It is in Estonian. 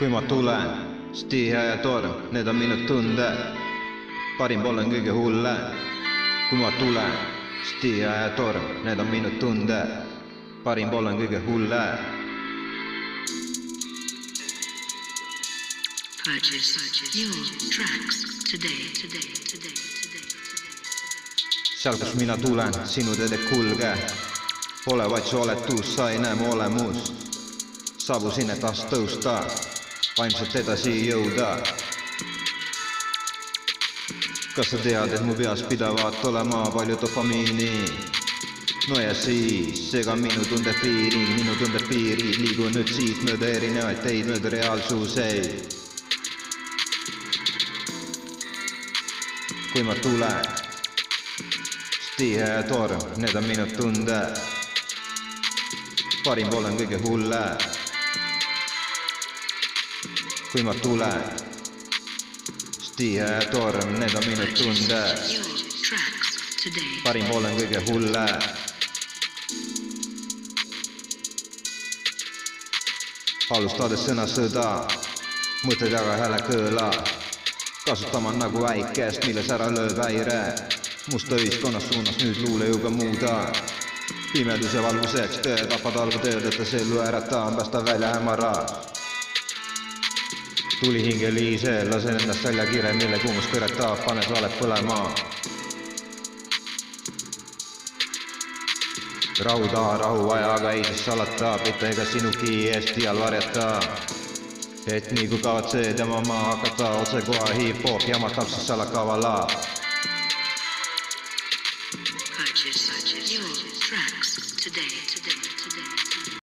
kui ma tulen, Stihe ja torm, need on minu tunded. Parim pole kõige hullem. Kui ma tulen, Stihe ja torm, need on minu tunded. Parim pole kõige hullem. Purchase your tracks today. Seal kus mina tulen, sinu teed ei kulge. Pole vaid sa oled tuus, sa ei näe mu olemust. Saabusin, et taas tõusta, vaimselt edasi jõuda. Kas sa tead, et mu peas pidavat olema palju dopamiini? No ja siis, seega minu tunded piirid liigun nüüd siit mööda erinevaid teid, mööda reaalsuseid. Kui ma tulen, Stihe ja torm, need on minu tunded. Parim olen kõige hullem. Kui ma tulen, Stihe ja torm, need on minu tunded. Parim olen kõige hullem. Alustades sõnasõda, mõtted jaga hääle kõõla. Kasutama nagu väikest, milles ära lööb häire. Musta ühiskonnas suunas nüüd luulejõuga muuda. Pimeduse valguseks töö tapad algu töödetes ellu ärata, päästa välja hämara. Tuli hinge liise, lasen endast välja kire, mille kuumus kõretab, panes valed põlema. Rahu taha, rahu vaja, aga ei siis salata, mitte ega sinugi eest iial varjata. Et nii kui kavatsed tema maa hakata, otse koha hip-hop jamatab siis salakavala.